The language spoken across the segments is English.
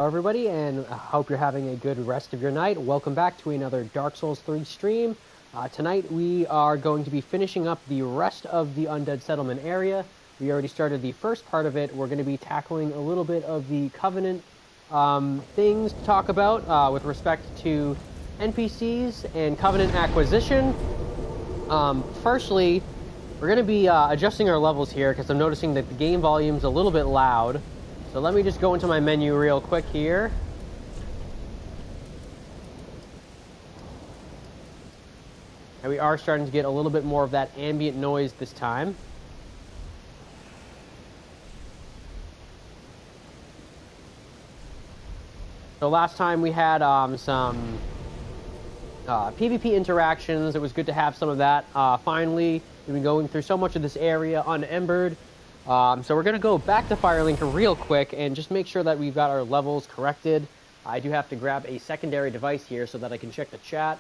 Hello everybody, and I hope you're having a good rest of your night. Welcome back to another Dark Souls 3 stream. Tonight we are going to be finishing up the rest of the Undead Settlement area. We already started the first part of it. We're going to be tackling a little bit of the Covenant things to talk about with respect to NPCs and Covenant acquisition. Firstly, we're going to be adjusting our levels here because I'm noticing that the game volume's a little bit loud. So let me just go into my menu real quick here. And we are starting to get a little bit more of that ambient noise this time. So last time we had some PvP interactions. It was good to have some of that. Finally, we've been going through so much of this area unembered. So we're going to go back to Firelink real quick and just make sure that we've got our levels corrected. I do have to grab a secondary device here so that I can check the chat.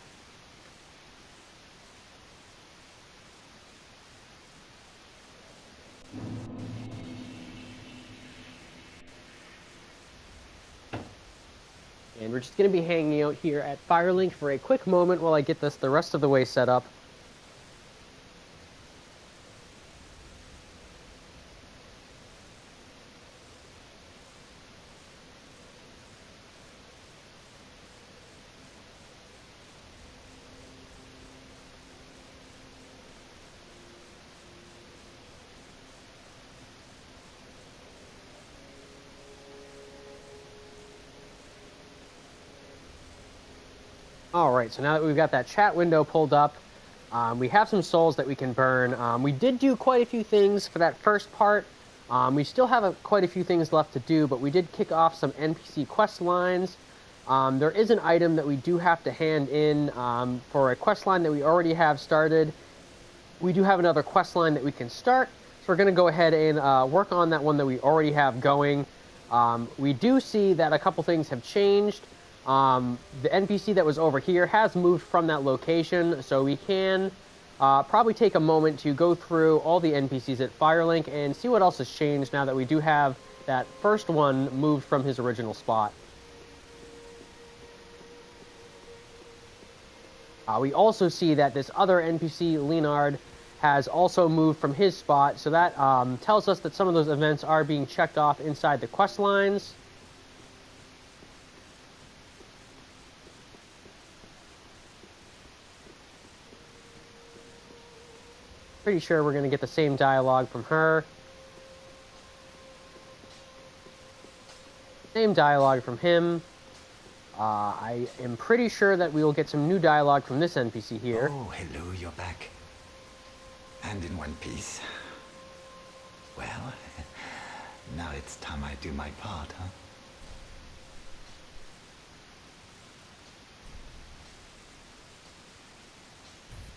And we're just going to be hanging out here at Firelink for a quick moment while I get this the rest of the way set up. Alright, so now that we've got that chat window pulled up, we have some souls that we can burn. We did do quite a few things for that first part. We still have quite a few things left to do, but we did kick off some NPC quest lines. There is an item that we do have to hand in for a quest line that we already have started. We do have another quest line that we can start, so we're going to go ahead and work on that one that we already have going. We do see that a couple things have changed. The NPC that was over here has moved from that location, so we can probably take a moment to go through all the NPCs at Firelink and see what else has changed now that we do have that first one moved from his original spot. We also see that this other NPC, Leonard, has also moved from his spot, so that tells us that some of those events are being checked off inside the quest lines. Pretty sure we're going to get the same dialogue from her. Same dialogue from him. I am pretty sure that we will get some new dialogue from this NPC here. Oh, hello, you're back. And in one piece. Well, now it's time I do my part, huh?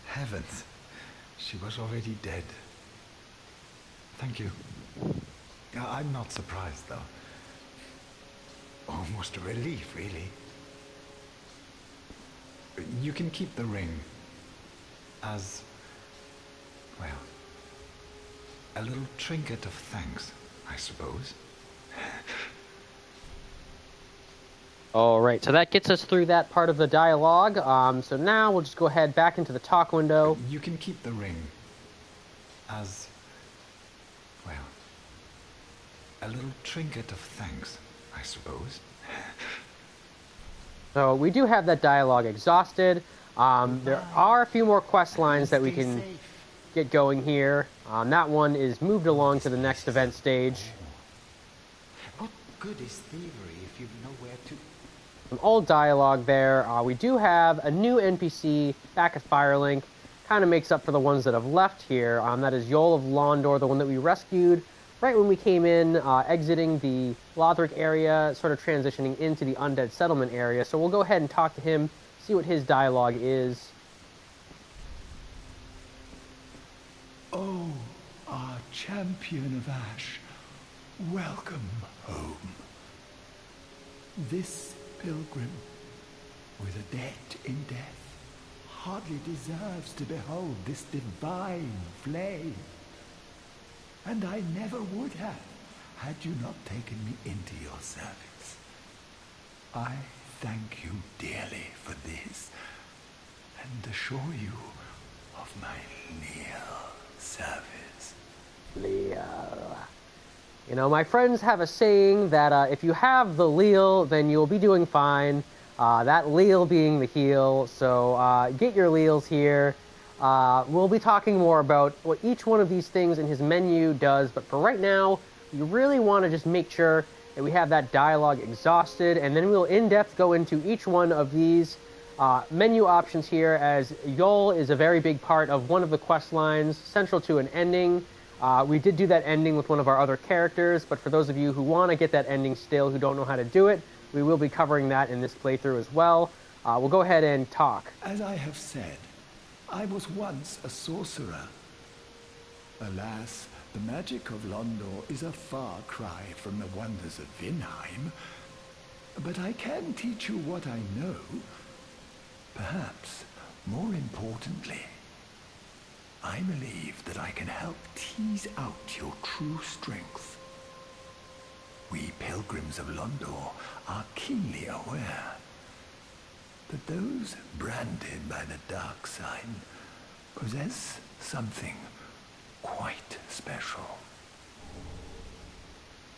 Heavens. She was already dead. Thank you. I'm not surprised, though. Almost a relief, really. You can keep the ring as, well, a little trinket of thanks, I suppose. Alright, so that gets us through that part of the dialogue. So now we'll just go ahead back into the talk window. You can keep the ring as, well, a little trinket of thanks, I suppose. So we do have that dialogue exhausted. There are a few more quest lines that we can get going here. That one is moved along to the next event stage. What good is thievery if you know where to... Some old dialogue there. We do have a new NPC back at Firelink. Kind of makes up for the ones that have left here. That is Yol of Londor, the one that we rescued right when we came in, exiting the Lothric area, sort of transitioning into the Undead Settlement area. So we'll go ahead and talk to him, see what his dialogue is. Oh, our champion of Ash, welcome home. This pilgrim, with a debt in death, hardly deserves to behold this divine flame. And I never would have, had you not taken me into your service. I thank you dearly for this, and assure you of my leal service. Leal. You know, my friends have a saying that if you have the leal, then you'll be doing fine. That leal being the heal. So get your leals here. We'll be talking more about what each one of these things in his menu does, but for right now, you really want to just make sure that we have that dialogue exhausted, and then we'll in-depth go into each one of these menu options here, as Yol is a very big part of one of the quest lines, central to an ending. We did do that ending with one of our other characters, but for those of you who want to get that ending still, who don't know how to do it, we will be covering that in this playthrough as well. We'll go ahead and talk. As I have said, I was once a sorcerer. Alas, the magic of Londor is a far cry from the wonders of Vinheim. But I can teach you what I know. Perhaps, more importantly, I believe that I can help tease out your true strength. We pilgrims of Londor are keenly aware that those branded by the dark side possess something quite special.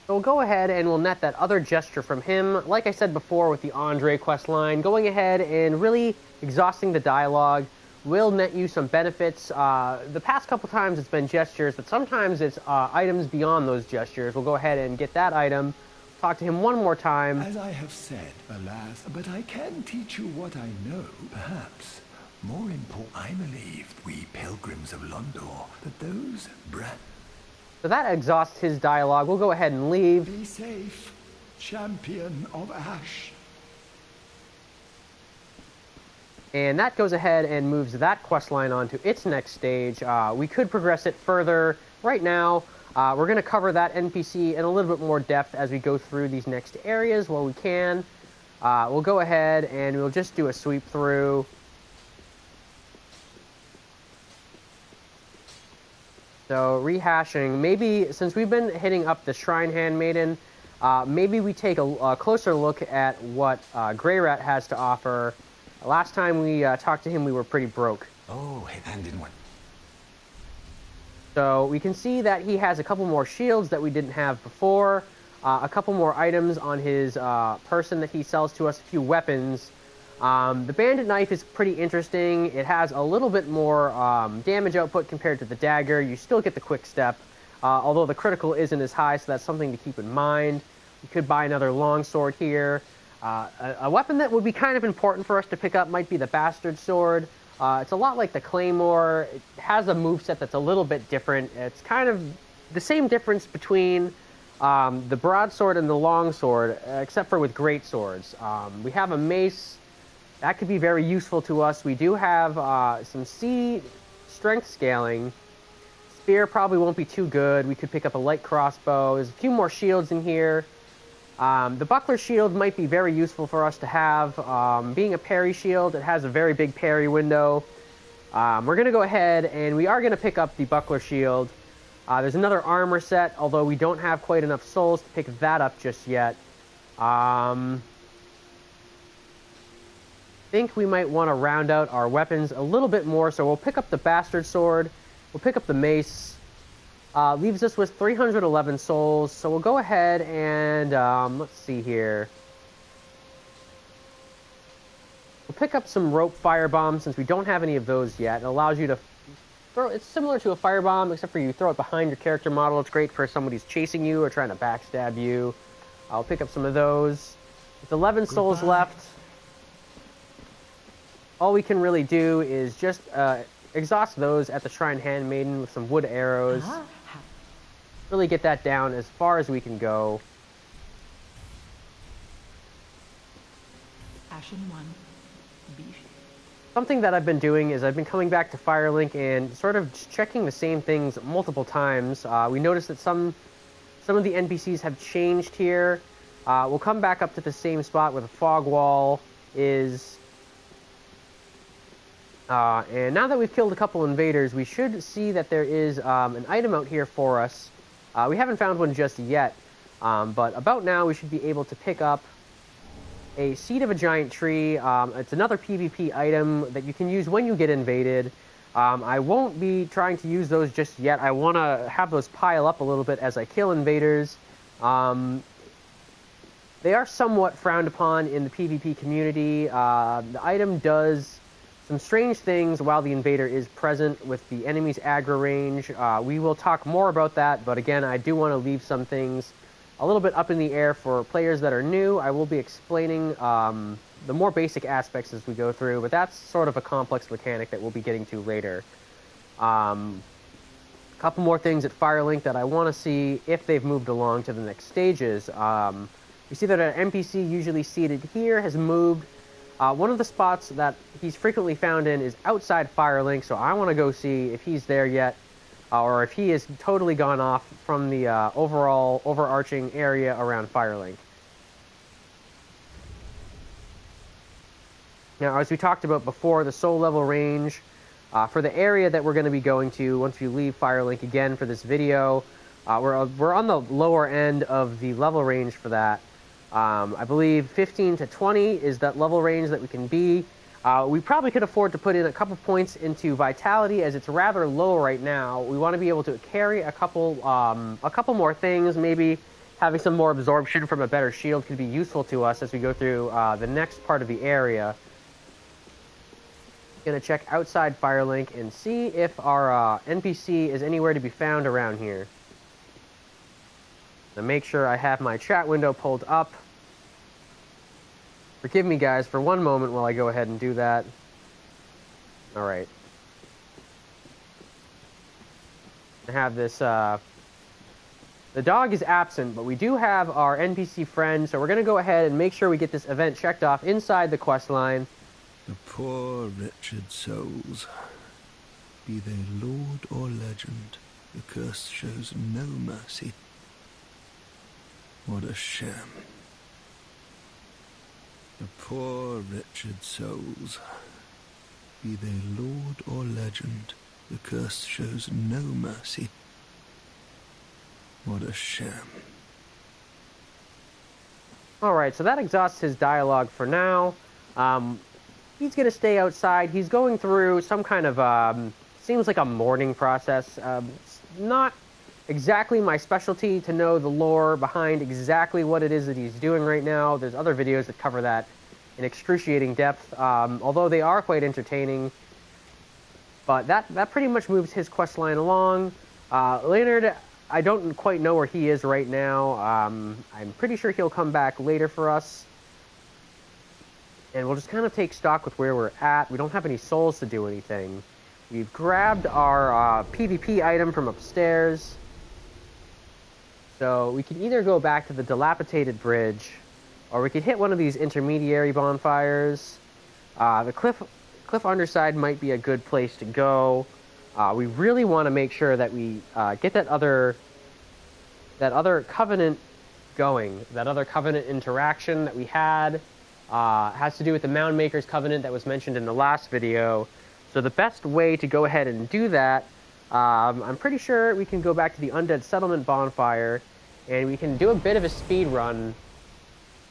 So we'll go ahead and we'll net that other gesture from him. Like I said before with the Andre quest line, going ahead and really exhausting the dialogue will net you some benefits. The past couple times it's been gestures, but sometimes it's items beyond those gestures. We'll go ahead and get that item, talk to him one more time. As I have said, alas, but I can teach you what I know. Perhaps more important, I believe we pilgrims of Londor, that those So that exhausts his dialogue. We'll go ahead and leave. Be safe, champion of Ash. And that goes ahead and moves that quest line on to its next stage. We could progress it further. Right now, we're going to cover that NPC in a little bit more depth as we go through these next areas while we can. We'll go ahead and we'll just do a sweep through. So rehashing, maybe since we've been hitting up the Shrine Handmaiden, maybe we take a closer look at what Grey Rat has to offer. Last time we talked to him, we were pretty broke. Oh, and in what? So we can see that he has a couple more shields that we didn't have before, a couple more items on his person that he sells to us, a few weapons. The bandit knife is pretty interesting. It has a little bit more damage output compared to the dagger. You still get the quick step, although the critical isn't as high, so that's something to keep in mind. You could buy another longsword here. A weapon that would be kind of important for us to pick up might be the Bastard Sword. It's a lot like the Claymore. It has a moveset that's a little bit different. It's kind of the same difference between the Broadsword and the Longsword, except for with great swords. We have a mace. That could be very useful to us. We do have some C strength scaling. Spear probably won't be too good. We could pick up a light crossbow. There's a few more shields in here. The buckler shield might be very useful for us to have. Being a parry shield, it has a very big parry window. We're going to go ahead and we are going to pick up the buckler shield. There's another armor set, although we don't have quite enough souls to pick that up just yet. I think we might want to round out our weapons a little bit more, so we'll pick up the Bastard Sword. We'll pick up the mace. Leaves us with 311 souls, so we'll go ahead and, let's see here. We'll pick up some rope firebombs since we don't have any of those yet. It allows you to throw, it's similar to a firebomb, except for you throw it behind your character model. It's great for somebody who's chasing you or trying to backstab you. I'll pick up some of those. With 11 souls left, all we can really do is just exhaust those at the Shrine Handmaiden with some wood arrows. Really get that down as far as we can go. Ashen 1. Beef. Something that I've been doing is I've been coming back to Firelink and sort of just checking the same things multiple times. We noticed that some of the NPCs have changed here. We'll come back up to the same spot where the fog wall is. And now that we've killed a couple invaders, we should see that there is an item out here for us. We haven't found one just yet, but about now we should be able to pick up a Seed of a Giant Tree. It's another PvP item that you can use when you get invaded. I won't be trying to use those just yet. I want to have those pile up a little bit as I kill invaders. They are somewhat frowned upon in the PvP community. The item does some strange things while the invader is present with the enemy's aggro range. We will talk more about that, but again, I do want to leave some things a little bit up in the air for players that are new. I will be explaining the more basic aspects as we go through, but that's sort of a complex mechanic that we'll be getting to later. A couple more things at Firelink that I want to see if they've moved along to the next stages. You see that an NPC usually seated here has moved. One of the spots that he's frequently found in is outside Firelink, so I want to go see if he's there yet, or if he has totally gone off from the overall overarching area around Firelink. Now, as we talked about before, the soul level range for the area that we're going to be going to once we leave Firelink again for this video, we're on the lower end of the level range for that. I believe 15 to 20 is that level range that we can be. We probably could afford to put in a couple points into Vitality as it's rather low right now. We want to be able to carry a couple more things. Maybe having some more absorption from a better shield could be useful to us as we go through the next part of the area. Gonna check outside Firelink and see if our NPC is anywhere to be found around here. Now make sure I have my chat window pulled up. Forgive me, guys, for one moment while I go ahead and do that. Alright. I have this, the dog is absent, but we do have our NPC friend, so we're going to go ahead and make sure we get this event checked off inside the quest line. The poor wretched souls, be they lord or legend, the curse shows no mercy. What a sham. The poor wretched souls, be they lord or legend, the curse shows no mercy. What a sham. Alright, so that exhausts his dialogue for now. He's going to stay outside. He's going through some kind of, seems like a mourning process. It's not exactly my specialty to know the lore behind exactly what it is that he's doing right now. There's other videos that cover that in excruciating depth, although they are quite entertaining. But that pretty much moves his quest line along. Leonard, I don't quite know where he is right now. I'm pretty sure he'll come back later for us. And we'll just kind of take stock with where we're at. We don't have any souls to do anything. We've grabbed our PvP item from upstairs. So we can either go back to the dilapidated bridge, or we could hit one of these intermediary bonfires. The cliff underside might be a good place to go. We really want to make sure that we get that other covenant going. That other covenant interaction that we had has to do with the Mound Maker's Covenant that was mentioned in the last video. So the best way to go ahead and do that, I'm pretty sure we can go back to the Undead Settlement bonfire, and we can do a bit of a speed run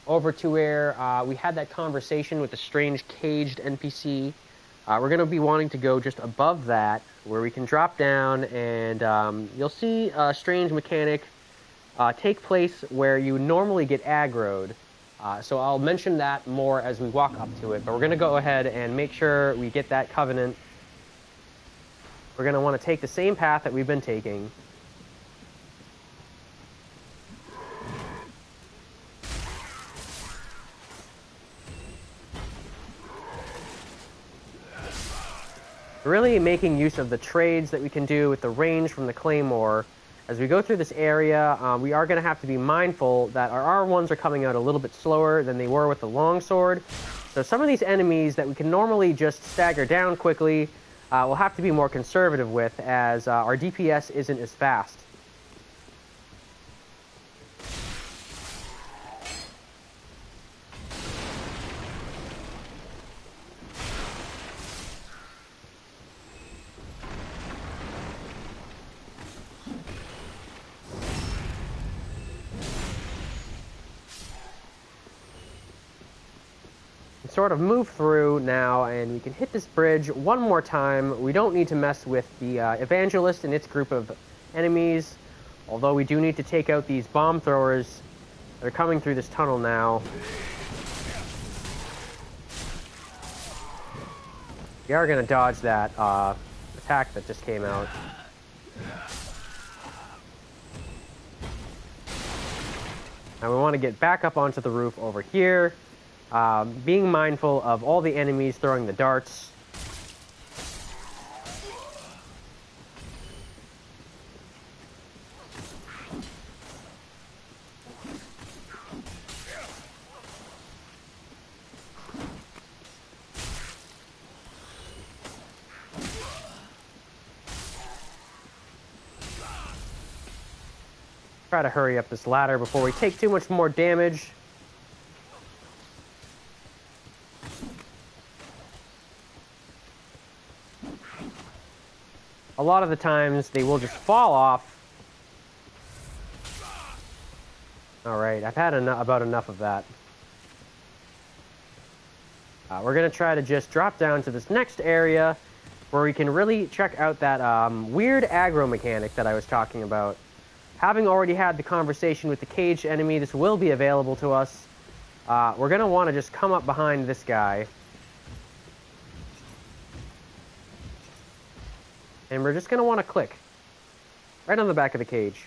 over to where we had that conversation with the strange caged NPC. We're going to be wanting to go just above that, where we can drop down, and you'll see a strange mechanic take place where you normally get aggroed. So I'll mention that more as we walk up to it, but we're going to go ahead and make sure we get that covenant. We're going to want to take the same path that we've been taking. Really making use of the trades that we can do with the range from the Claymore. As we go through this area, we are going to have to be mindful that our R1s are coming out a little bit slower than they were with the longsword. So some of these enemies that we can normally just stagger down quickly, we'll have to be more conservative with, as our DPS isn't as fast. sort of move through now, and we can hit this bridge one more time. We don't need to mess with the Evangelist and its group of enemies, although we do need to take out these bomb throwers that are coming through this tunnel now. We are going to dodge that attack that just came out. Now we want to get back up onto the roof over here, being mindful of all the enemies throwing the darts. Try to hurry up this ladder before we take too much more damage. A lot of the times they will just fall off. Alright, I've had about enough of that. We're going to try to just drop down to this next area where we can really check out that weird aggro mechanic that I was talking about. Having already had the conversation with the caged enemy, this will be available to us. We're going to want to just come up behind this guy. And we're just going to want to click right on the back of the cage.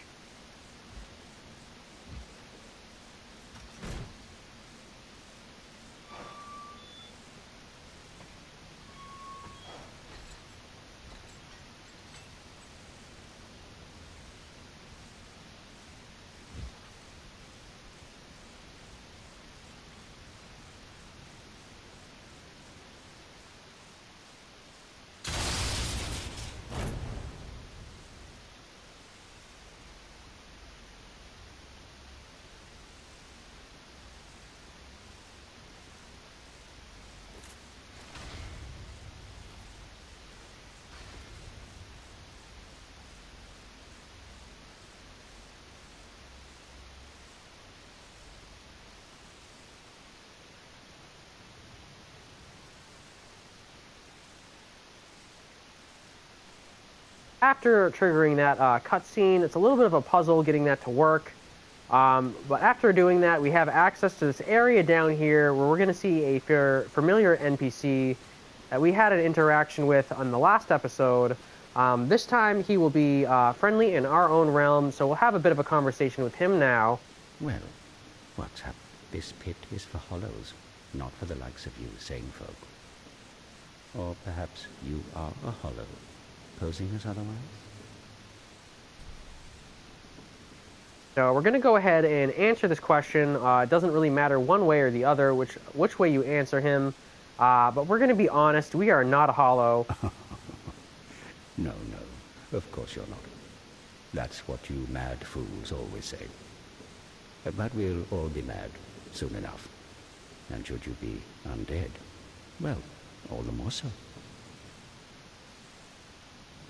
After triggering that cutscene, it's a little bit of a puzzle getting that to work. But after doing that, we have access to this area down here where we're going to see a familiar NPC that we had an interaction with on the last episode. This time he will be friendly in our own realm, so we'll have a bit of a conversation with him now. Well, what's up? This pit is for hollows, not for the likes of you sane folk. Or perhaps you are a hollow, posing as otherwise? So we're going to go ahead and answer this question. It doesn't really matter one way or the other which way you answer him. But we're going to be honest, we are not a hollow. No, of course you're not. That's what you mad fools always say. But we'll all be mad soon enough. And should you be undead, well, all the more so.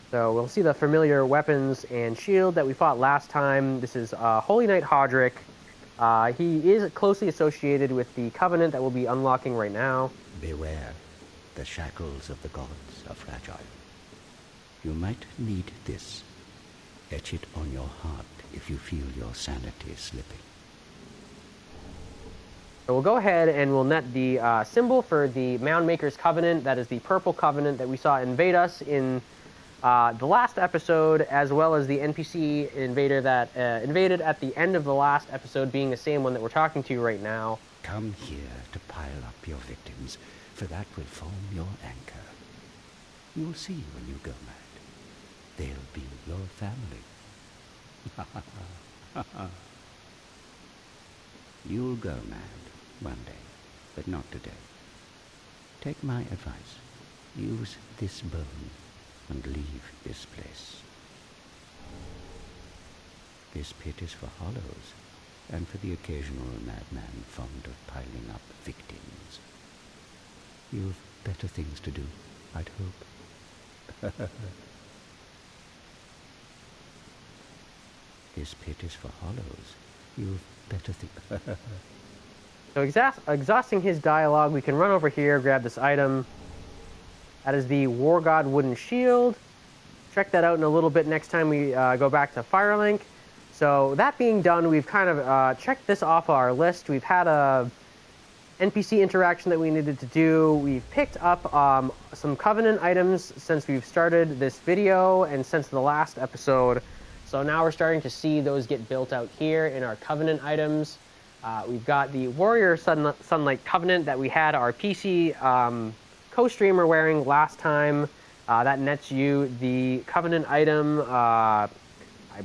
So we'll see the familiar weapons and shield that we fought last time. This is Holy Knight Hodrick. He is closely associated with the Covenant that we'll be unlocking right now. Beware, the shackles of the gods are fragile. You might need this. Etch it on your heart if you feel your sanity slipping. So we'll go ahead and we'll net the symbol for the Moundmaker's Covenant. That is the purple covenant that we saw invade us in the last episode, as well as the NPC invader that invaded at the end of the last episode, being the same one that we're talking to right now. Come here to pile up your victims, for that will form your anchor. You'll see when you go mad. They'll be your family. You'll go mad one day, but not today. Take my advice. Use this bone and leave this place. This pit is for hollows, and for the occasional madman fond of piling up victims. You've better things to do, I'd hope. This pit is for hollows. You've better think. So exhausting his dialogue, we can run over here, grab this item. That is the War God Wooden Shield. Check that out in a little bit next time we go back to Firelink. So that being done, we've kind of checked this off our list. We've had a NPC interaction that we needed to do. We've picked up some Covenant items since we've started this video and since the last episode. So now we're starting to see those get built out here in our Covenant items. We've got the Warrior Sunlight Covenant that we had our PC co-streamer wearing last time. That nets you the Covenant item. I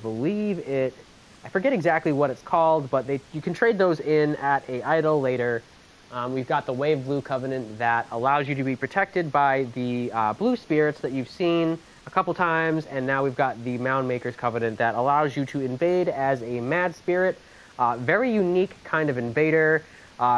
believe I forget exactly what it's called, but you can trade those in at a idol later. We've got the Wave Blue Covenant that allows you to be protected by the blue spirits that you've seen a couple times, and now we've got the Mound Maker's Covenant that allows you to invade as a mad spirit. Very unique kind of invader.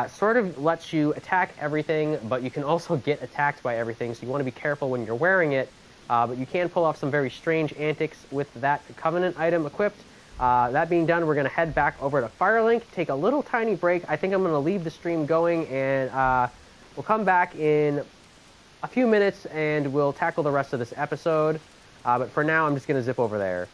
Sort of lets you attack everything, but you can also get attacked by everything, so you want to be careful when you're wearing it. But you can pull off some very strange antics with that Covenant item equipped. That being done, we're going to head back over to Firelink, take a little tiny break. I think I'm going to leave the stream going, and we'll come back in a few minutes, and we'll tackle the rest of this episode. But for now, I'm just going to zip over there.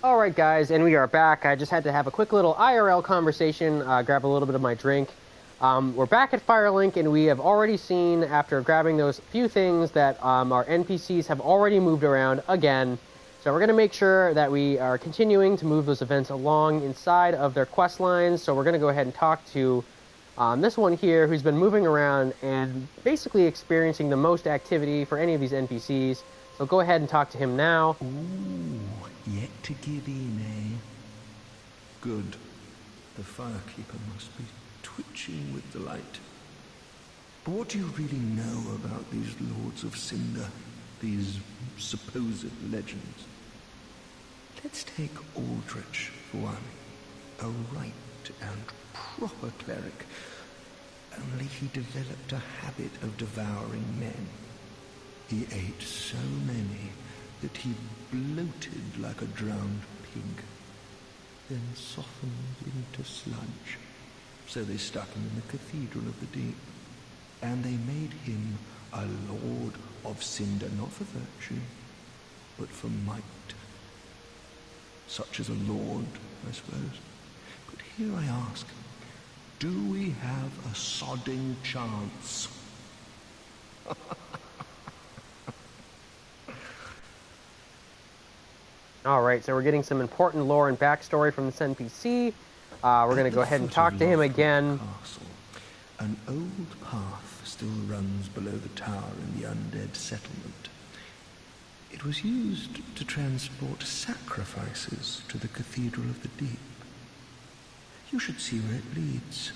Alright guys, and we are back. I just had to have a quick little IRL conversation, grab a little bit of my drink. We're back at Firelink, and we have already seen, after grabbing those few things, that our NPCs have already moved around again. So we're going to make sure that we are continuing to move those events along inside of their quest lines. So we're going to go ahead and talk to this one here, who's been moving around and basically experiencing the most activity for any of these NPCs. So go ahead and talk to him now. Ooh, yet to give in, eh? Good. The Firekeeper must be twitching with delight. But what do you really know about these Lords of Cinder, these supposed legends? Let's take Aldrich for one. A right and proper cleric. Only he developed a habit of devouring men. He ate so many that he bloated like a drowned pig, then softened into sludge. So they stuck him in the Cathedral of the Deep, and they made him a Lord of Cinder, not for virtue, but for might. Such as a lord, I suppose. But here I ask, do we have a sodding chance? Alright, so we're getting some important lore and backstory from this NPC. We're going to go ahead and talk to him again. Castle, an old path still runs below the tower in the Undead Settlement. It was used to transport sacrifices to the Cathedral of the Deep. You should see where it leads.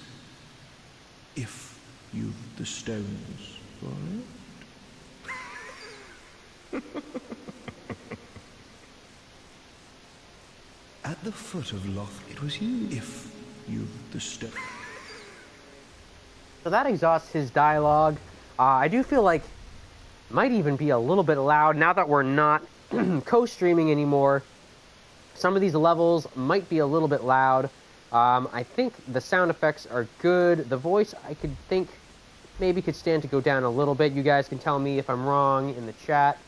If you've the stones for it. At the foot of Loth, it was used. If you've the stones. So that exhausts his dialogue. I do feel like it might even be a little bit loud now that we're not co-streaming anymore. Some of these levels might be a little bit loud. I think the sound effects are good. The voice, I could think, maybe could stand to go down a little bit. You guys can tell me if I'm wrong in the chat.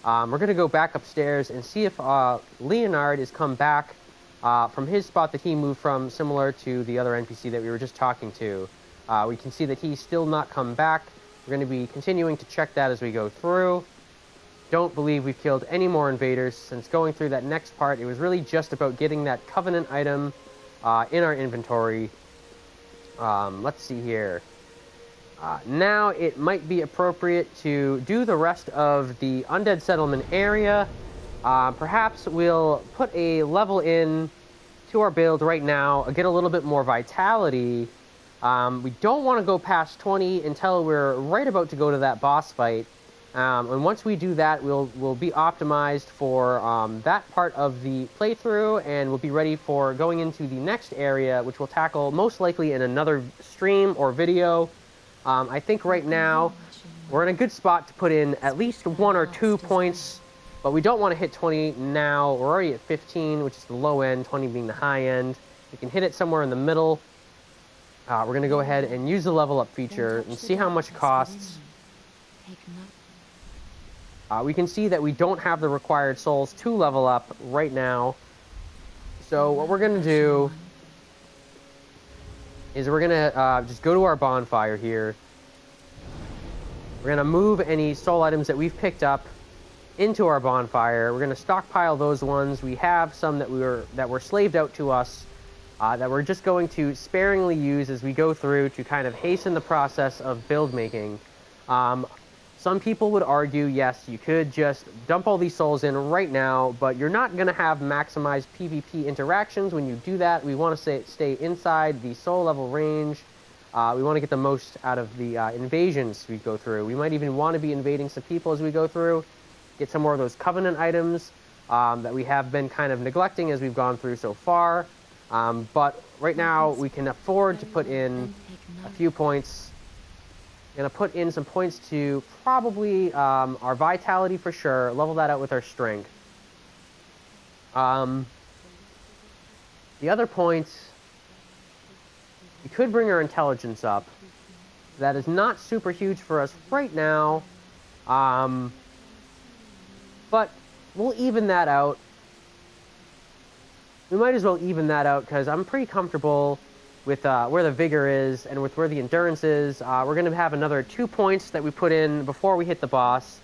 We're going to go back upstairs and see if Leonard has come back from his spot that he moved from, similar to the other NPC that we were just talking to. We can see that he's still not come back. We're going to be continuing to check that as we go through. Don't believe we've killed any more invaders since going through that next part. It was really just about getting that Covenant item in our inventory. Let's see here. Now it might be appropriate to do the rest of the Undead Settlement area. Perhaps we'll put a level in to our build right now, get a little bit more vitality. We don't want to go past 20 until we're right about to go to that boss fight. And once we do that, we'll be optimized for that part of the playthrough, and we'll be ready for going into the next area, which we'll tackle most likely in another stream or video. I think right now we're in a good spot to put in at least 1 or 2 points, but we don't want to hit 20 now. We're already at 15, which is the low end, 20 being the high end. We can hit it somewhere in the middle. We're going to go ahead and use the level up feature and see how much it costs. We can see that we don't have the required souls to level up right now. So what we're going to do is we're going to just go to our bonfire here. We're going to move any soul items that we've picked up into our bonfire. We're going to stockpile those ones. We have some that were slaved out to us that we're just going to sparingly use as we go through to kind of hasten the process of build making. Some people would argue, yes, you could just dump all these souls in right now, but you're not going to have maximized PvP interactions when you do that. We want to stay inside the soul level range. We want to get the most out of the invasions we go through. We might even want to be invading some people as we go through, get some more of those Covenant items that we have been kind of neglecting as we've gone through so far. But right now, we can afford to put in a few points. Going to put in some points to probably our vitality for sure. Level that out with our strength. The other points, we could bring our intelligence up. That is not super huge for us right now. But we'll even that out. We might as well even that out because I'm pretty comfortable with where the vigor is and with where the endurance is. We're going to have another 2 points that we put in before we hit the boss.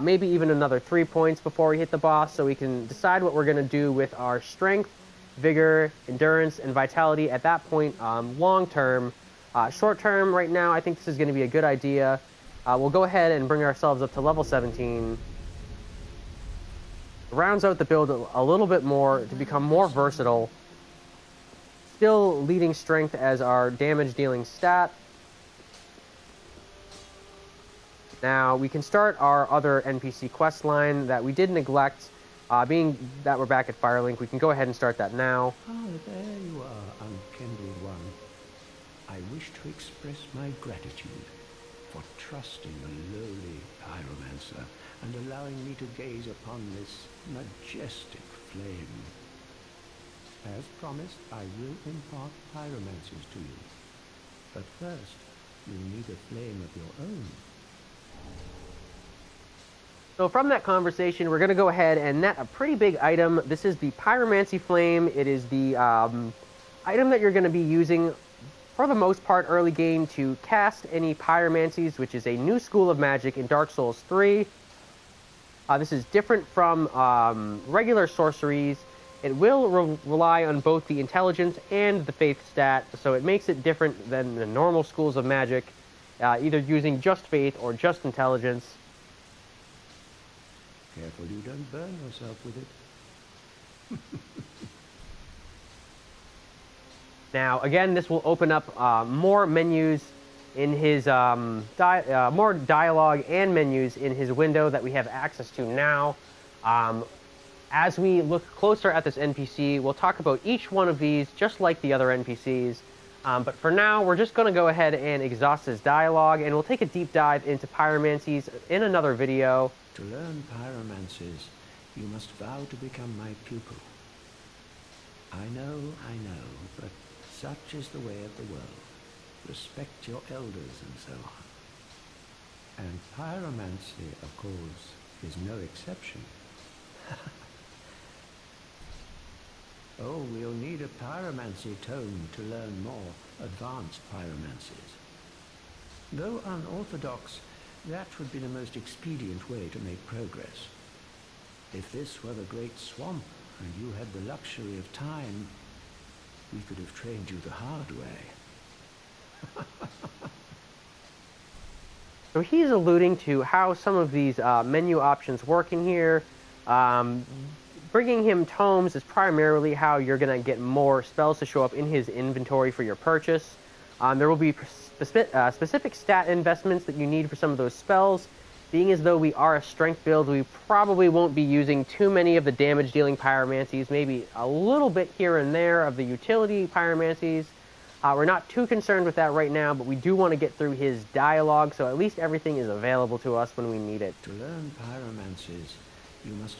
Maybe even another 3 points before we hit the boss, so we can decide what we're going to do with our strength, vigor, endurance, and vitality at that point long term. Short term, right now, I think this is going to be a good idea. We'll go ahead and bring ourselves up to level 17. Rounds out the build a little bit more to become more versatile. Still leading strength as our damage dealing stat. Now we can start our other NPC quest line that we did neglect. Being that we're back at Firelink, we can go ahead and start that now. Ah, there you are, unkindled one. I wish to express my gratitude for trusting the lowly pyromancer and allowing me to gaze upon this majestic flame. As promised, I will impart pyromancers to you. But first, you'll need a flame of your own. So from that conversation, we're going to go ahead and net a pretty big item. This is the Pyromancy Flame. It is the item that you're going to be using, for the most part, early game to cast any pyromancies, which is a new school of magic in Dark Souls 3. This is different from regular sorceries. It will rely on both the intelligence and the faith stat, so it makes it different than the normal schools of magic, either using just faith or just intelligence. Careful you don't burn yourself with it. Now, again, this will open up more menus in his more dialogue and menus in his window that we have access to now. As we look closer at this NPC, we'll talk about each one of these just like the other NPCs. But for now, we're just going to go ahead and exhaust his dialogue, and we'll take a deep dive into pyromancies in another video. To learn pyromancies, you must vow to become my pupil. I know, but such is the way of the world. Respect your elders and so on. And pyromancy, of course, is no exception. Oh, we'll need a pyromancy tome to learn more advanced pyromancies. Though unorthodox, that would be the most expedient way to make progress. If this were the Great Swamp, and you had the luxury of time, we could have trained you the hard way. So he's alluding to how some of these menu options work in here. Bringing him tomes is primarily how you're going to get more spells to show up in his inventory for your purchase. There will be specific stat investments that you need for some of those spells. Being as though we are a strength build, we probably won't be using too many of the damage-dealing pyromancies, maybe a little bit here and there of the utility pyromancies. We're not too concerned with that right now, but we do want to get through his dialogue, so at least everything is available to us when we need it. To learn pyromancies, you must,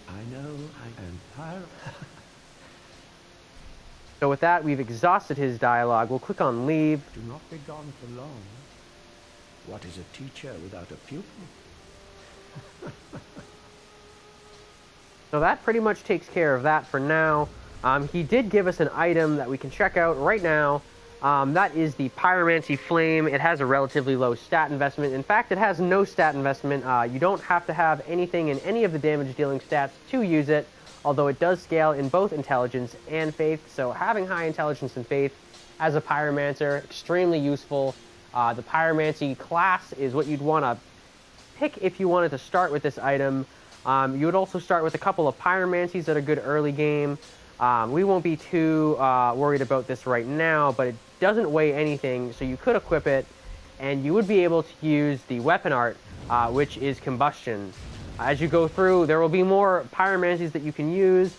So with that, we've exhausted his dialogue. We'll click on Leave. Do not be gone for long. What is a teacher without a pupil? So that pretty much takes care of that for now. He did give us an item that we can check out right now. That is the Pyromancy Flame. It has a relatively low stat investment. In fact, it has no stat investment. You don't have to have anything in any of the damage-dealing stats to use it, although it does scale in both Intelligence and Faith. So having high Intelligence and Faith as a Pyromancer, extremely useful. The Pyromancy class is what you'd want to pick if you wanted to start with this item. You would also start with a couple of Pyromancies that are good early game. We won't be too worried about this right now, but it doesn't weigh anything, so you could equip it, and you would be able to use the weapon art, which is Combustion. As you go through, there will be more Pyromancies that you can use.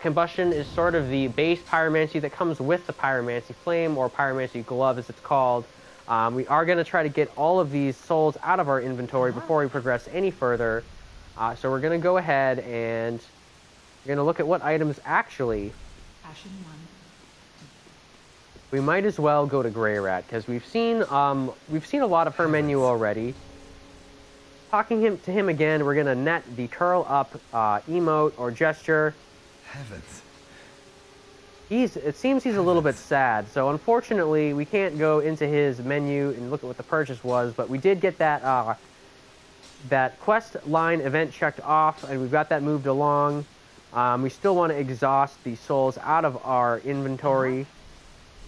Combustion is sort of the base Pyromancy that comes with the Pyromancy Flame, or Pyromancy Glove as it's called. We are going to try to get all of these souls out of our inventory before we progress any further. So we're going to go ahead and we're going to look at what items actually. Ashen one. We might as well go to Grey Rat because we've seen a lot of her menu already. Talking to him again, we're going to net the curl up emote or gesture. Heavens. It seems he's a little bit sad, so unfortunately we can't go into his menu and look at what the purchase was, but we did get that that quest line event checked off, and we've got that moved along. We still want to exhaust the souls out of our inventory,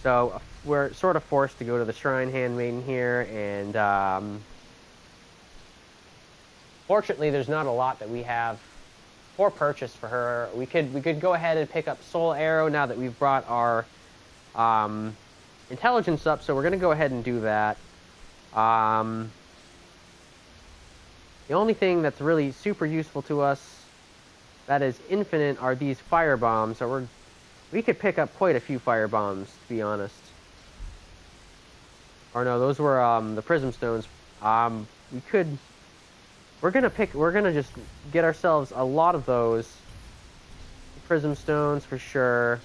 so we're sort of forced to go to the Shrine Handmaiden here, and fortunately there's not a lot that we have for purchase for her. We could go ahead and pick up Soul Arrow now that we've brought our intelligence up, so we're going to go ahead and do that. The only thing that's really super useful to us that is infinite are these fire bombs, so we could pick up quite a few fire bombs, to be honest. Or no, those were the prism stones. We're gonna just get ourselves a lot of those prism stones for sure.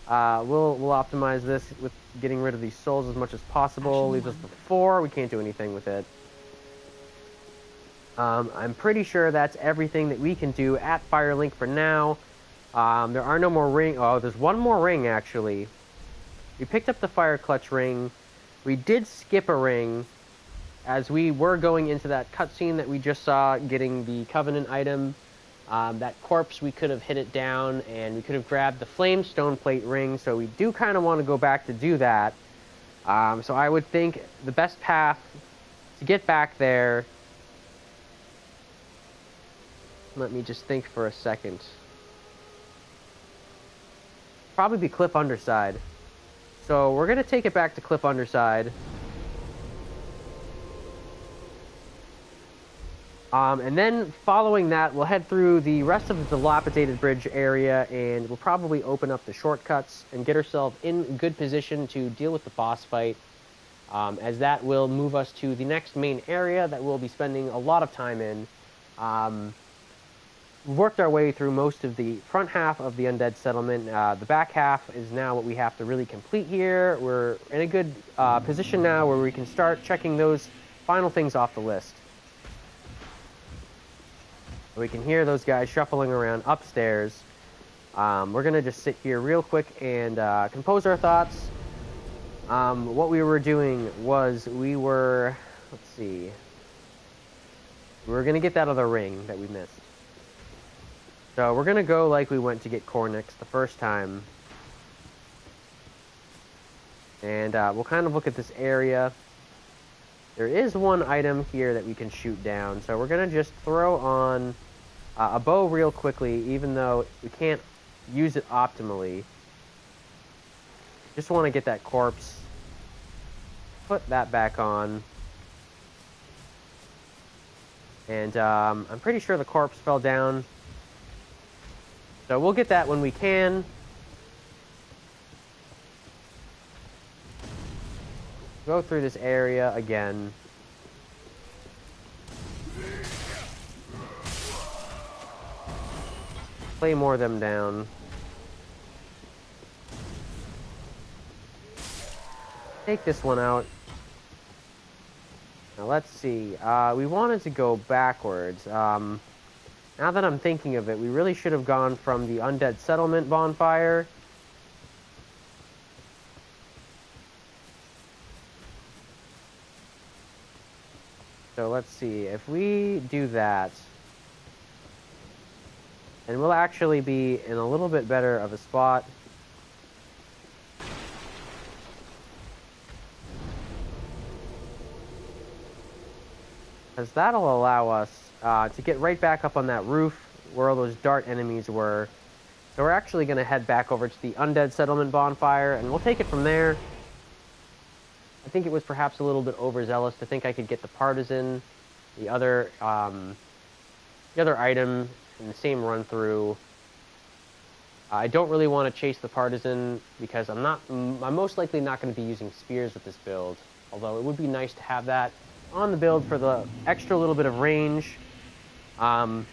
We'll optimize this with getting rid of these souls as much as possible. Leaves us with 4. We can't do anything with it. I'm pretty sure that's everything that we can do at Firelink for now. There are no more ring. Oh, there's one more ring actually. We picked up the Fire Clutch ring. We did skip a ring as we were going into that cutscene that we just saw, getting the Covenant item. That corpse, we could have hit it down, and we could have grabbed the Flame Stone Plate ring, so we do kind of want to go back to do that. So I would think the best path to get back there Let me just think for a second. Probably be Cliff Underside. So we're going to take it back to Cliff Underside. And then following that, we'll head through the rest of the dilapidated bridge area, and we'll probably open up the shortcuts and get ourselves in good position to deal with the boss fight, as that will move us to the next main area that we'll be spending a lot of time in. We've worked our way through most of the front half of the Undead Settlement. The back half is now what we have to really complete here. We're in a good position now where we can start checking those final things off the list. We can hear those guys shuffling around upstairs. We're going to just sit here real quick and compose our thoughts. What we were doing was we were going to get that other ring that we missed. So we're going to go like we went to get Cornix the first time. And we'll kind of look at this area. There is one item here that we can shoot down. So we're going to just throw on a bow real quickly, even though we can't use it optimally. Just want to get that corpse. Put that back on. And I'm pretty sure the corpse fell down. So we'll get that when we can. Go through this area again. Claymore them down. Take this one out. Now let's see. We wanted to go backwards. Now that I'm thinking of it, we really should have gone from the Undead Settlement bonfire. So let's see. If we do that, and we'll actually be in a little bit better of a spot. Because that'll allow us to get right back up on that roof where all those dart enemies were. So we're actually going to head back over to the Undead Settlement bonfire, and we'll take it from there. I think it was perhaps a little bit overzealous to think I could get the partisan, the other item in the same run through. I don't really want to chase the partisan because I'm most likely not going to be using spears with this build. Although it would be nice to have that on the build for the extra little bit of range. I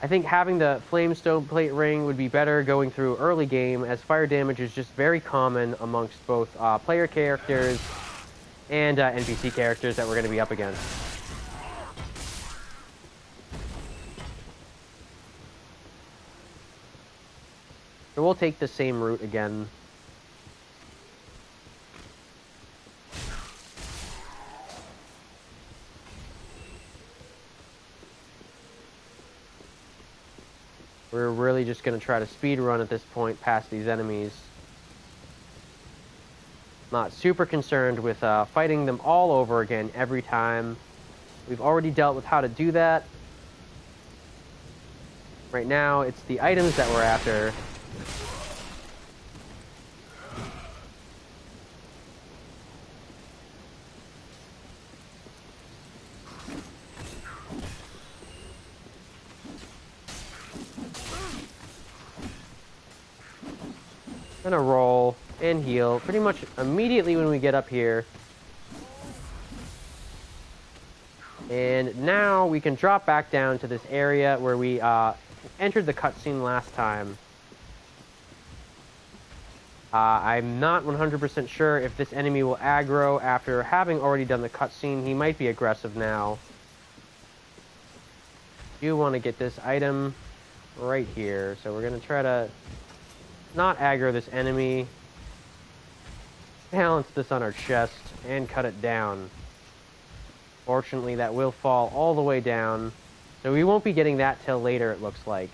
think having the flame stone plate ring would be better going through early game, as fire damage is just very common amongst both player characters and NPC characters that we're going to be up against. So we'll take the same route again. We're really just going to try to speed run at this point past these enemies. Not super concerned with fighting them all over again every time. We've already dealt with how to do that. Right now, it's the items that we're after. Gonna roll and heal pretty much immediately when we get up here. And now we can drop back down to this area where we entered the cutscene last time. I'm not 100% sure if this enemy will aggro after having already done the cutscene. He might be aggressive now. Do want to get this item right here, so we're gonna try to not aggro this enemy. Balance this on our chest and cut it down. Fortunately, that will fall all the way down, so we won't be getting that till later, it looks like.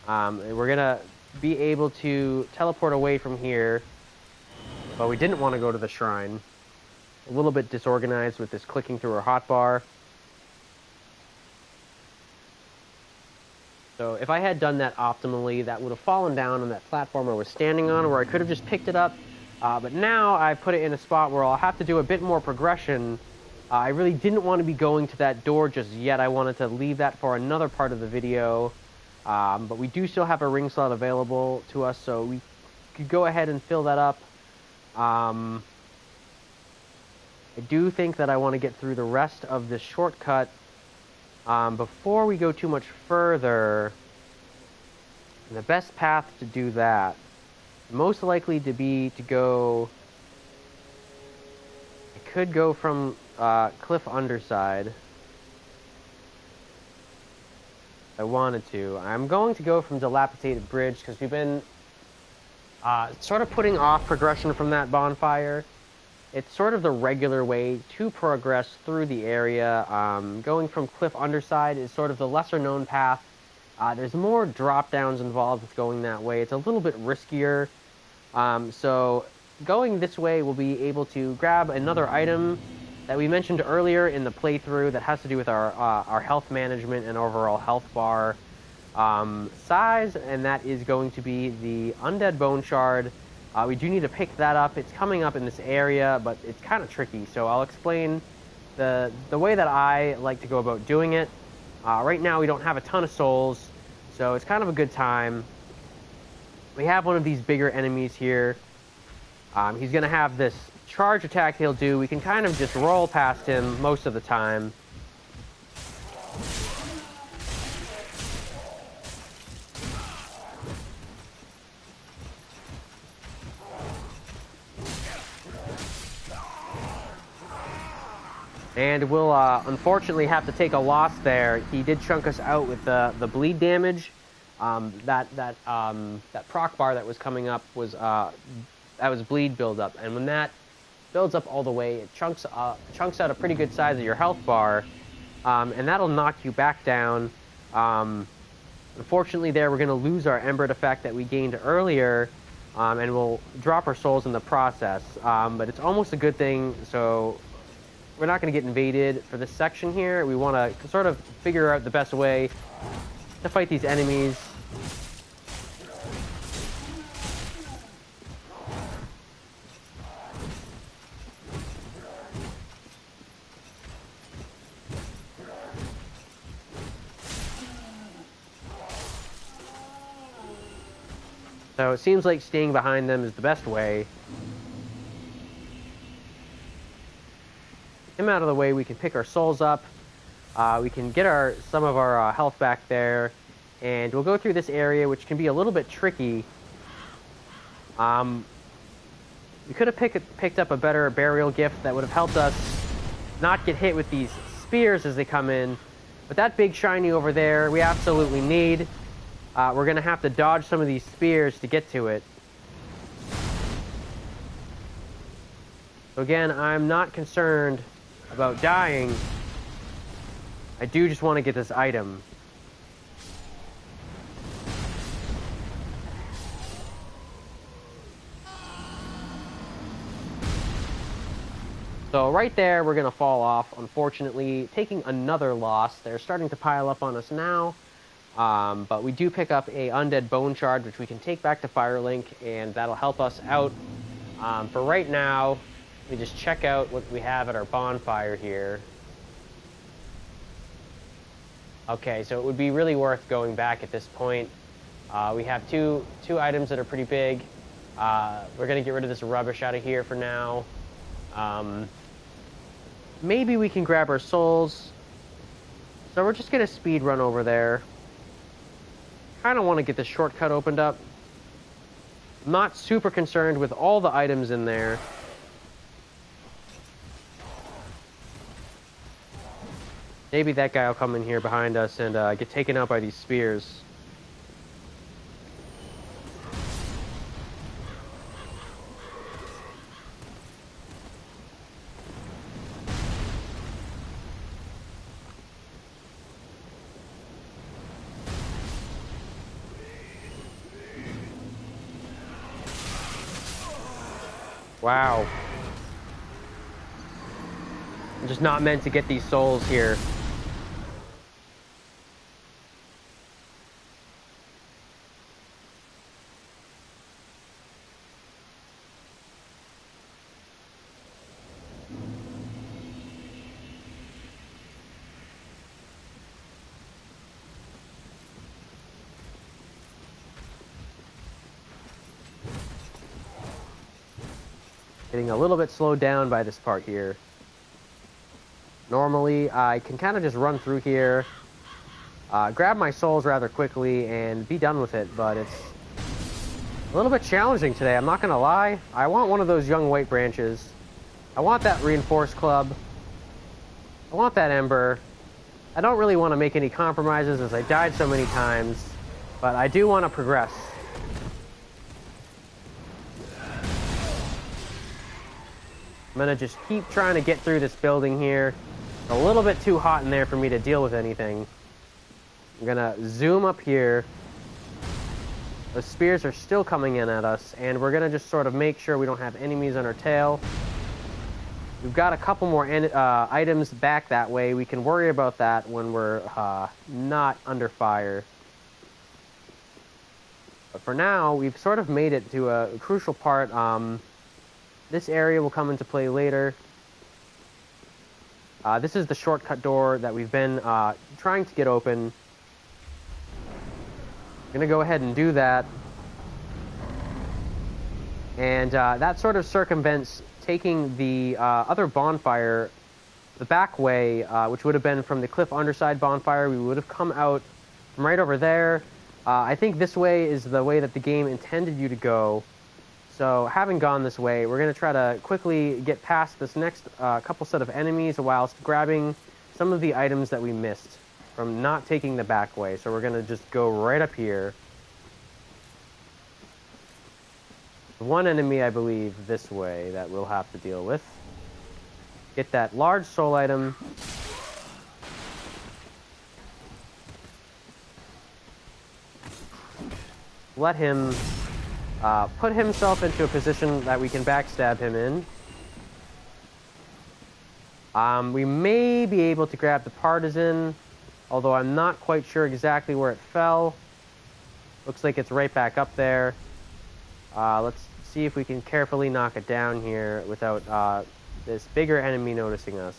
We're gonna be able to teleport away from here, but we didn't want to go to the shrine. A little bit disorganized with this clicking through our hotbar. So if I had done that optimally, that would have fallen down on that platform I was standing on, where I could have just picked it up. But now I put it in a spot where I'll have to do a bit more progression. I really didn't want to be going to that door just yet. I wanted to leave that for another part of the video. But we do still have a ring slot available to us, so we could go ahead and fill that up. I do think that I want to get through the rest of this shortcut. Before we go too much further, the best path to do that, most likely to be to go... I could go from Cliff Underside. I wanted to. I'm going to go from Dilapidated Bridge because we've been sort of putting off progression from that bonfire. It's sort of the regular way to progress through the area. Going from Cliff Underside is sort of the lesser known path. There's more drop downs involved with going that way. It's a little bit riskier. So going this way, we'll be able to grab another item that we mentioned earlier in the playthrough that has to do with our health management and overall health bar size, and that is going to be the Undead Bone Shard. We do need to pick that up. It's coming up in this area, but it's kind of tricky, so I'll explain the way that I like to go about doing it. Right now we don't have a ton of souls, so it's kind of a good time. We have one of these bigger enemies here. He's going to have this charge attack he'll do. We can kind of just roll past him most of the time. And we'll unfortunately have to take a loss there. He did chunk us out with the bleed damage. That proc bar that was coming up was that was bleed buildup, and when that builds up all the way, it chunks out a pretty good size of your health bar, and that'll knock you back down. Unfortunately, there we're going to lose our Embered effect that we gained earlier, and we'll drop our souls in the process. But it's almost a good thing, so we're not going to get invaded for this section here. We want to sort of figure out the best way to fight these enemies. So it seems like staying behind them is the best way. Get them out of the way, we can pick our souls up. We can get some of our health back there. And we'll go through this area, which can be a little bit tricky. We could have picked up a better burial gift that would have helped us not get hit with these spears as they come in. But that big shiny over there, we absolutely need. We're going to have to dodge some of these spears to get to it. So again, I'm not concerned about dying. I do just want to get this item. So right there, we're going to fall off, unfortunately, taking another loss. They're starting to pile up on us now. But we do pick up a Undead Bone Shard, which we can take back to Firelink, and that'll help us out. For right now, we just check out what we have at our bonfire here. Okay, so it would be really worth going back at this point. We have two items that are pretty big. We're going to get rid of this rubbish out of here for now. Maybe we can grab our souls. So we're just going to speed run over there. Kind of want to get this shortcut opened up. I'm not super concerned with all the items in there. Maybe that guy will come in here behind us and get taken out by these spears. Wow. I'm just not meant to get these souls here. Getting a little bit slowed down by this part here. Normally, I can kind of just run through here, grab my souls rather quickly, and be done with it, but it's a little bit challenging today, I'm not going to lie. I want one of those young white branches. I want that reinforced club. I want that ember. I don't really want to make any compromises as I died so many times, but I do want to progress. I'm going to just keep trying to get through this building here. It's a little bit too hot in there for me to deal with anything. I'm going to zoom up here. The spears are still coming in at us, and we're going to just sort of make sure we don't have enemies on our tail. We've got a couple more items back that way. We can worry about that when we're not under fire. But for now, we've sort of made it to a crucial part. This area will come into play later. This is the shortcut door that we've been trying to get open. I'm going to go ahead and do that. And that sort of circumvents taking the other bonfire the back way, which would have been from the cliff underside bonfire. We would have come out from right over there. I think this way is the way that the game intended you to go. So having gone this way, we're going to try to quickly get past this next couple set of enemies whilst grabbing some of the items that we missed from not taking the back way. So we're going to just go right up here. One enemy, I believe, this way that we'll have to deal with. Get that large soul item. Let him put himself into a position that we can backstab him in. We may be able to grab the partisan, although I'm not quite sure exactly where it fell. Looks like it's right back up there. Let's see if we can carefully knock it down here without this bigger enemy noticing us.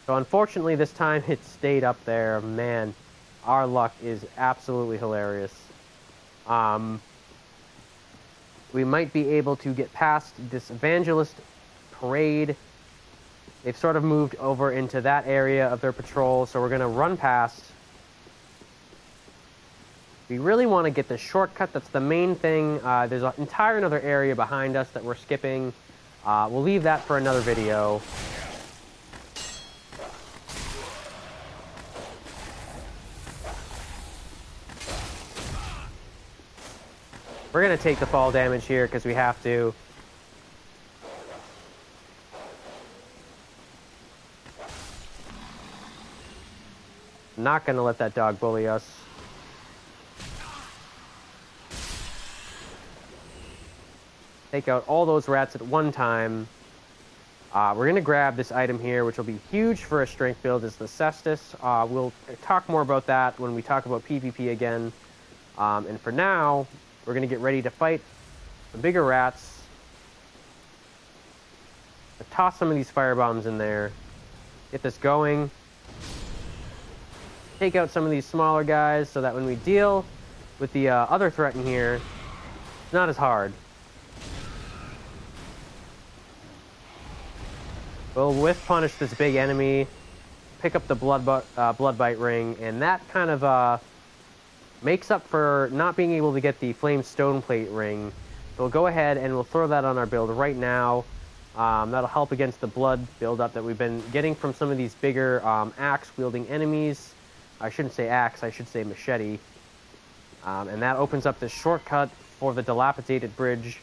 So unfortunately this time it stayed up there. Man, our luck is absolutely hilarious. We might be able to get past this evangelist parade. They've sort of moved over into that area of their patrol, so we're going to run past. We really want to get the shortcut. That's the main thing. There's an entire another area behind us that we're skipping. We'll leave that for another video. We're going to take the fall damage here because we have to. Not going to let that dog bully us. Take out all those rats at one time. We're going to grab this item here, which will be huge for a strength build. It's the Cestus. We'll talk more about that when we talk about PvP again. And for now, we're going to get ready to fight the bigger rats. Toss some of these firebombs in there. Get this going. Take out some of these smaller guys so that when we deal with the other threat in here, it's not as hard. We'll whiff punish this big enemy, pick up the blood bite ring, and that kind of makes up for not being able to get the flame stone plate ring. So we'll go ahead and we'll throw that on our build right now. That'll help against the blood buildup that we've been getting from some of these bigger axe-wielding enemies. I shouldn't say axe, I should say machete. And that opens up this shortcut for the dilapidated bridge,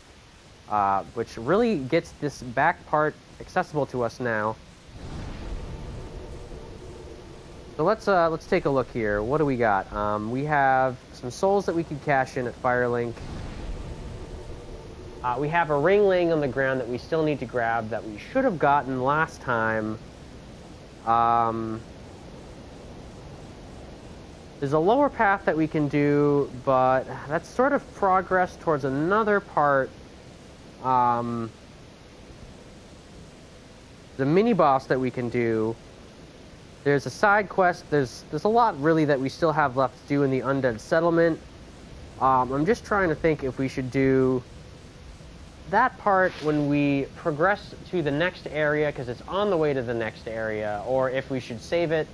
which really gets this back part accessible to us now. So let's take a look here. What do we got? We have some souls that we could cash in at Firelink. We have a ring laying on the ground that we still need to grab that we should have gotten last time. There's a lower path that we can do, but that's sort of progress towards another part. a mini boss that we can do. There's a side quest. There's a lot really that we still have left to do in the Undead Settlement. I'm just trying to think if we should do that part when we progress to the next area, because it's on the way to the next area, or if we should save it,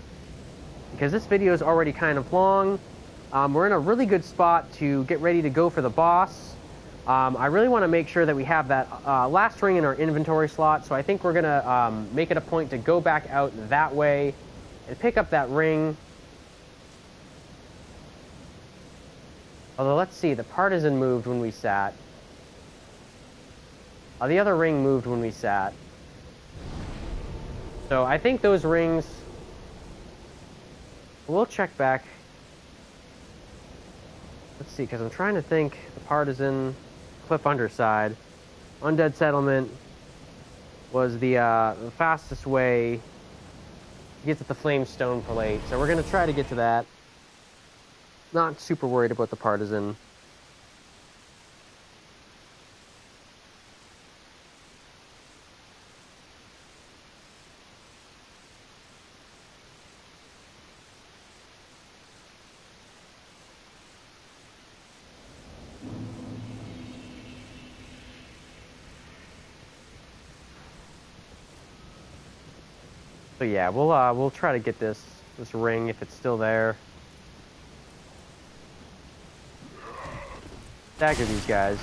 because this video is already kind of long. We're in a really good spot to get ready to go for the boss. I really want to make sure that we have that last ring in our inventory slot, so I think we're going to make it a point to go back out that way and pick up that ring. Although, let's see, the partisan moved when we sat. The other ring moved when we sat. So I think those rings... We'll check back. Let's see, because I'm trying to think. The partisan, cliff underside, Undead Settlement was the fastest way to get to the Flamestone Plate. So we're going to try to get to that. Not super worried about the partisan. So yeah, we'll try to get this ring if it's still there. Stagger these guys.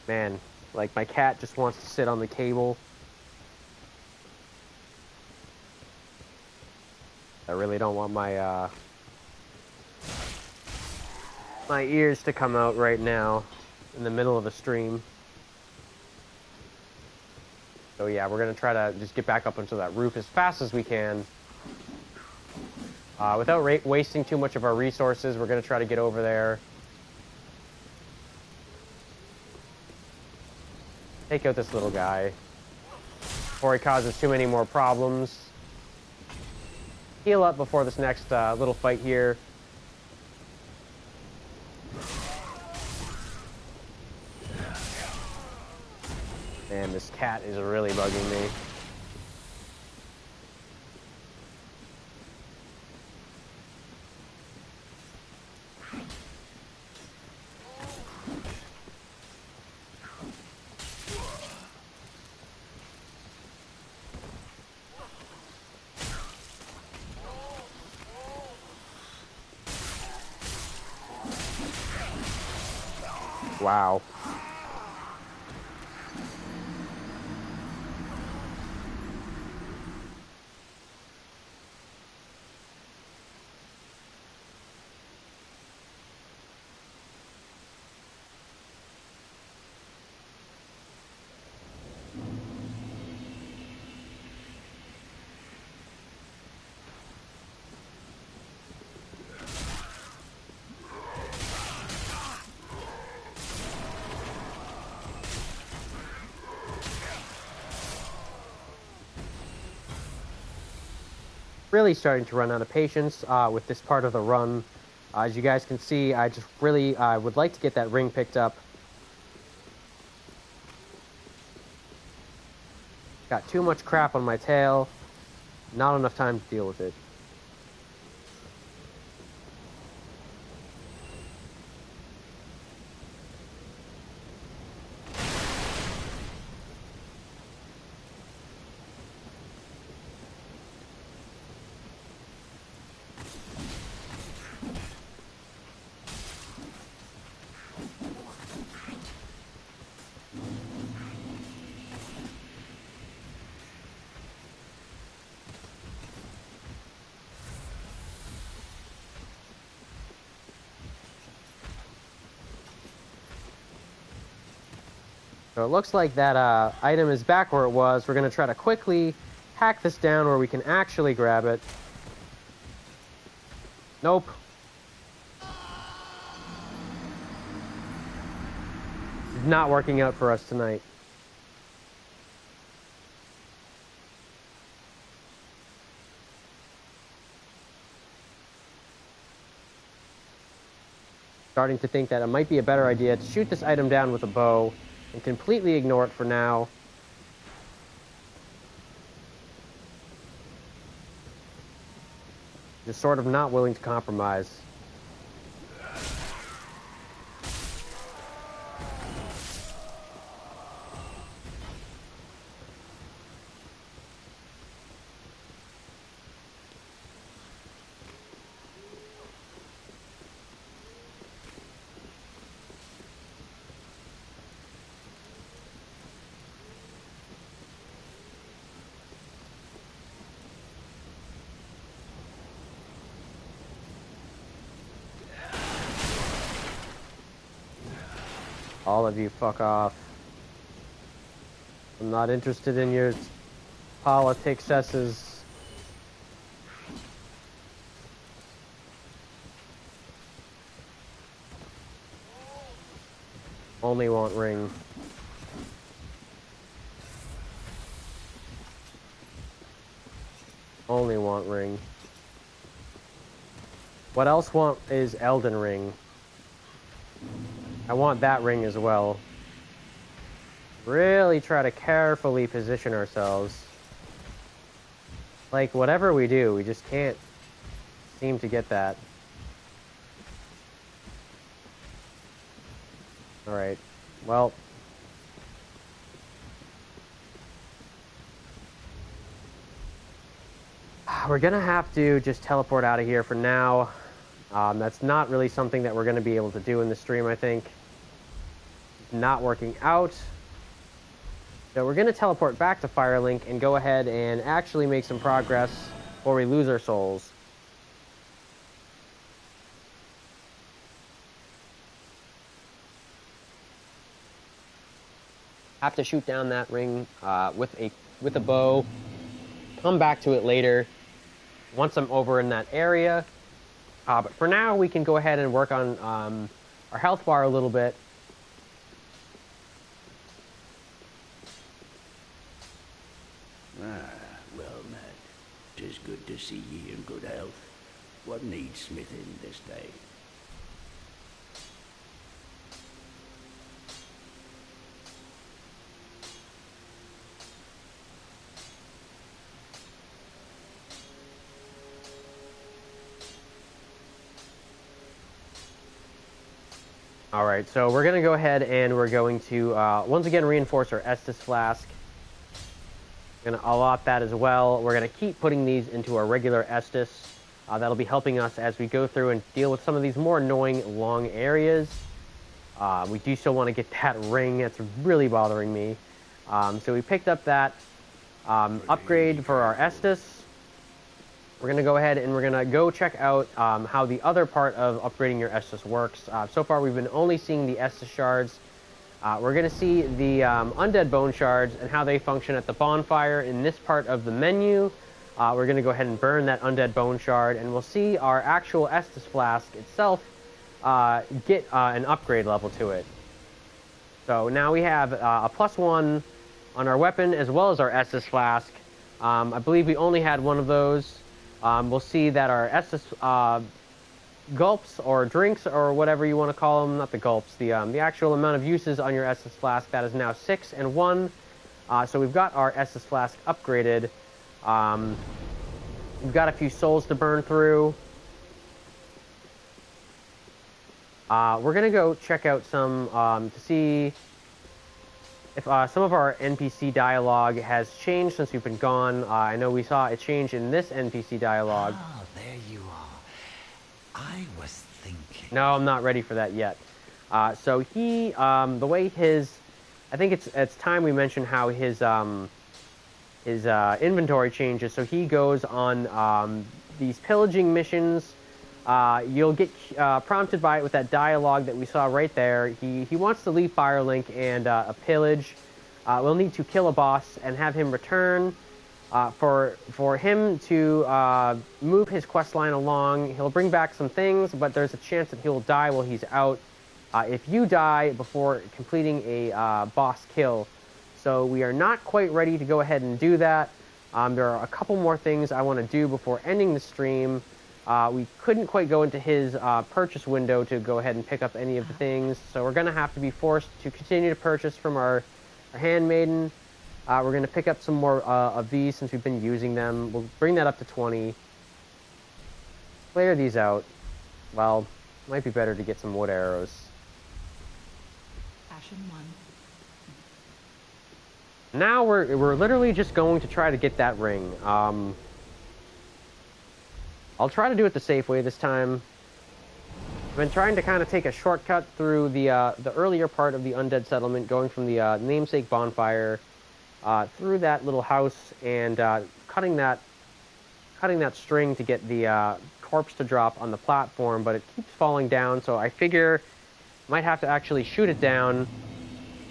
Man, like my cat just wants to sit on the cable. I really don't want my my ears to come out right now in the middle of a stream. So yeah, we're gonna try to just get back up onto that roof as fast as we can. Without wasting too much of our resources, we're gonna try to get over there. Take out this little guy before he causes too many more problems. Heal up before this next little fight here. Man, this cat is really bugging me. Wow. Really starting to run out of patience with this part of the run. As you guys can see, I just really would like to get that ring picked up. Got too much crap on my tail. Not enough time to deal with it. So it looks like that item is back where it was. We're going to try to quickly hack this down where we can actually grab it. Nope. It's not working out for us tonight. starting to think that it might be a better idea to shoot this item down with a bow and completely ignore it for now. Just sort of not willing to compromise. All of you, fuck off. I'm not interested in your politics S's. Only want ring. Only want ring. What else want is Elden Ring. I want that ring as well. Really try to carefully position ourselves. Like, whatever we do, we just can't seem to get that. Alright, well. We're gonna have to just teleport out of here for now. That's not really something that we're gonna be able to do in the stream, I think. Not working out. So we're going to teleport back to Firelink and go ahead and actually make some progress before we lose our souls. Have to shoot down that ring with a bow. Come back to it later once I'm over in that area. But for now, we can go ahead and work on our health bar a little bit. Well, Matt, 'tis good to see ye in good health. What needs smithing this day? Alright, so we're going to go ahead and we're going to once again reinforce our Estus Flask. Going to allot that as well. We're going to keep putting these into our regular Estus. That'll be helping us as we go through and deal with some of these more annoying long areas. We do still want to get that ring. That's really bothering me. So we picked up that upgrade for our Estus. We're going to go ahead and we're going to go check out how the other part of upgrading your Estus works. So far we've been only seeing the Estus shards. We're going to see the Undead Bone Shards and how they function at the bonfire in this part of the menu. We're going to go ahead and burn that Undead Bone Shard, and we'll see our actual Estus Flask itself get an upgrade level to it. So now we have a +1 on our weapon as well as our Estus Flask. I believe we only had one of those. We'll see that our Estus gulps or drinks or whatever you want to call them, not the gulps, the actual amount of uses on your Estus Flask, that is now 6 and 1. So we've got our Estus Flask upgraded. We've got a few souls to burn through. We're going to go check out some to see if some of our NPC dialogue has changed since we've been gone. I know we saw a change in this NPC dialogue. Ah, there you are. I was thinking. No, I'm not ready for that yet. So he, the way his, I think it's time we mention how his inventory changes. So he goes on these pillaging missions. You'll get prompted by it with that dialogue that we saw right there. He wants to leave Firelink and a pillage. We'll need to kill a boss and have him return. For him to move his quest line along, he'll bring back some things, but there's a chance that he'll die while he's out if you die before completing a boss kill. So we are not quite ready to go ahead and do that. There are a couple more things I want to do before ending the stream. We couldn't quite go into his purchase window to go ahead and pick up any of the things, so we're going to have to be forced to continue to purchase from our handmaiden. We're going to pick up some more of these since we've been using them. We'll bring that up to 20. Clear these out. Well, might be better to get some wood arrows. Ashen 1. Now we're literally just going to try to get that ring. I'll try to do it the safe way this time. I've been trying to kind of take a shortcut through the earlier part of the Undead Settlement, going from the namesake bonfire through that little house and cutting that string to get the corpse to drop on the platform, but it keeps falling down, so I figure I might have to actually shoot it down.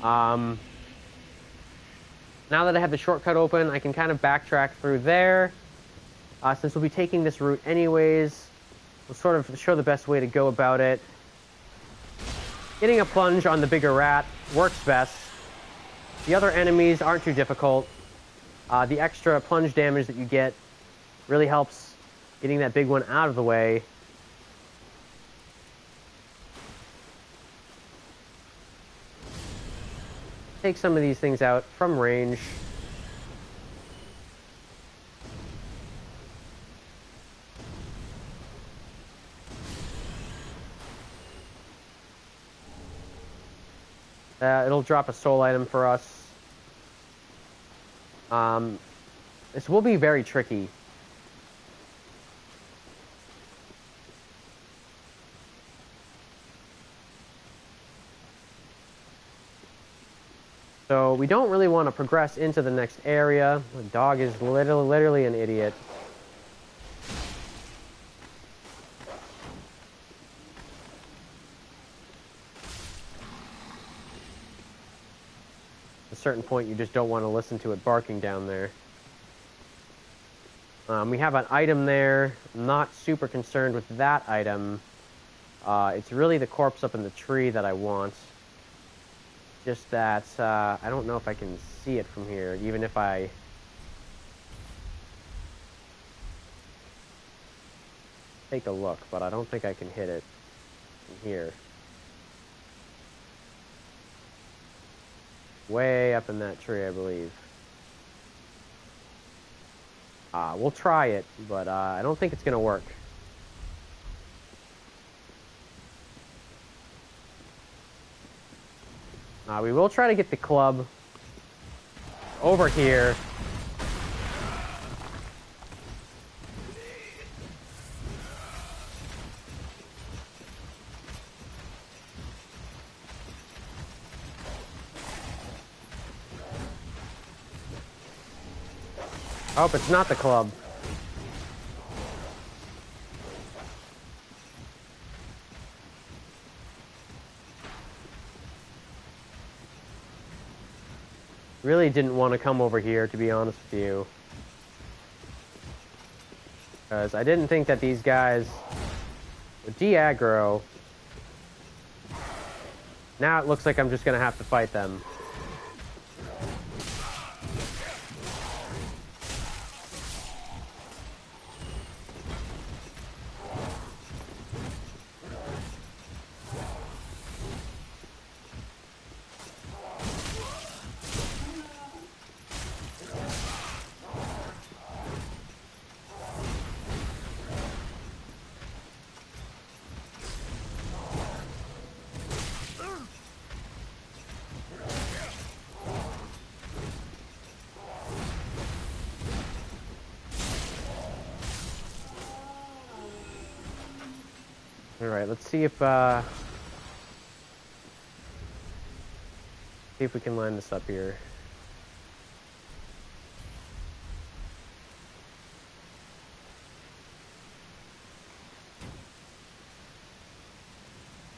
Now that I have the shortcut open, I can kind of backtrack through there. Since we'll be taking this route anyways, we'll sort of show the best way to go about it. Getting a plunge on the bigger rat works best. The other enemies aren't too difficult. The extra plunge damage that you get really helps getting that big one out of the way. Take some of these things out from range. It'll drop a soul item for us. This will be very tricky. So we don't really want to progress into the next area. The dog is literally an idiot. At a certain point, you just don't want to listen to it barking down there. We have an item there. I'm not super concerned with that item. It's really the corpse up in the tree that I want. Just that, I don't know if I can see it from here, even if I... take a look, but I don't think I can hit it from here. Way up in that tree, I believe. We'll try it, but I don't think it's going to work. We will try to get the club over here. I hope it's not the club. Really didn't want to come over here, to be honest with you. Because I didn't think that these guys would de-aggro. Now it looks like I'm just going to have to fight them. Alright, let's see if we can line this up here.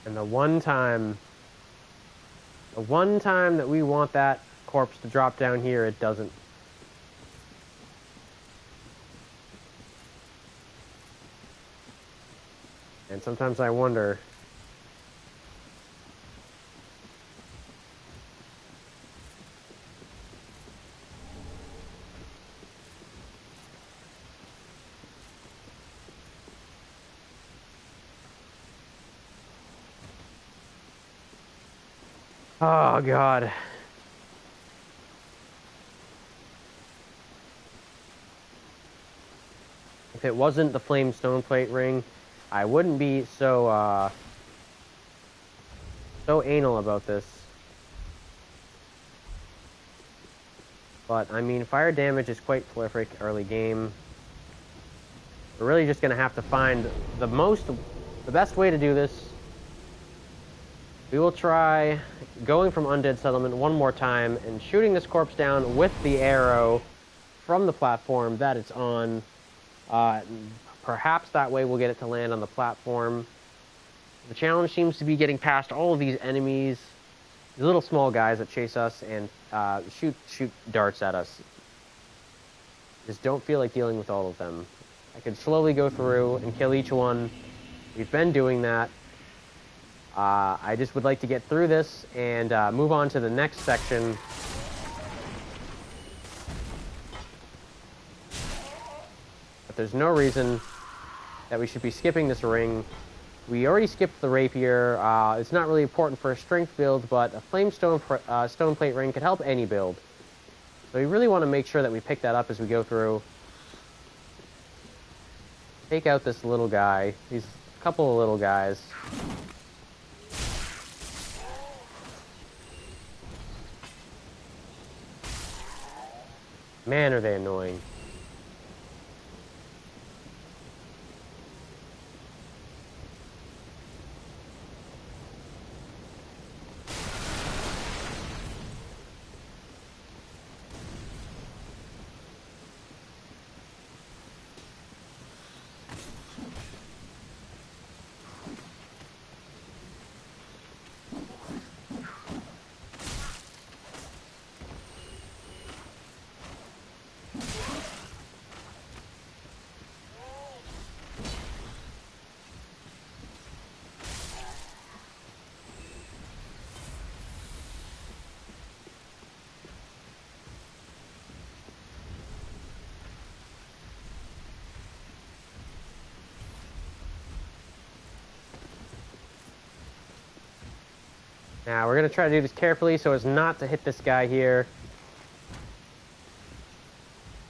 And the one time that we want that corpse to drop down here, it doesn't. And sometimes I wonder. Oh, God. If it wasn't the flame stone plate ring, I wouldn't be so anal about this. But, I mean, fire damage is quite prolific early game. We're really just going to have to find the best way to do this. We will try going from Undead Settlement one more time and shooting this corpse down with the arrow from the platform that it's on. Perhaps that way we'll get it to land on the platform. The challenge seems to be getting past all of these enemies, these little small guys that chase us and shoot darts at us. Just don't feel like dealing with all of them. I could slowly go through and kill each one. We've been doing that. I just would like to get through this and move on to the next section. But there's no reason that we should be skipping this ring. We already skipped the rapier. It's not really important for a strength build, but a flame stone plate ring could help any build. So we really want to make sure that we pick that up as we go through. Take out this little guy. These couple of little guys. Man, are they annoying. Now, we're going to try to do this carefully so as not to hit this guy here.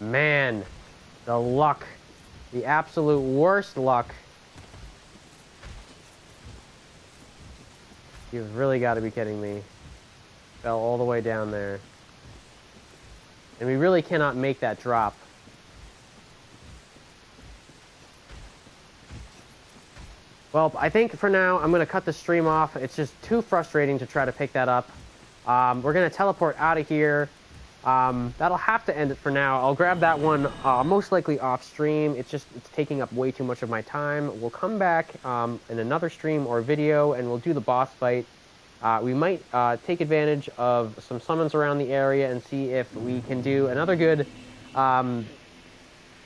Man, the luck. The absolute worst luck. You've really got to be kidding me. Fell all the way down there. And we really cannot make that drop. Well, I think for now, I'm going to cut the stream off. It's just too frustrating to try to pick that up. We're going to teleport out of here. That'll have to end it for now. I'll grab that one most likely off stream. It's taking up way too much of my time. We'll come back in another stream or video, and we'll do the boss fight. We might take advantage of some summons around the area and see if we can do another good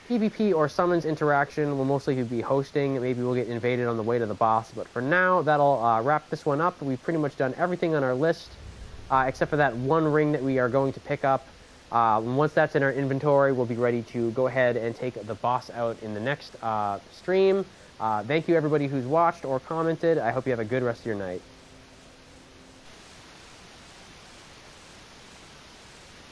PvP or summons interaction. We'll mostly be hosting. Maybe we'll get invaded on the way to the boss. But for now, that'll wrap this one up. We've pretty much done everything on our list, except for that one ring that we are going to pick up. Once that's in our inventory, we'll be ready to go ahead and take the boss out in the next stream. Thank you, everybody who's watched or commented. I hope you have a good rest of your night.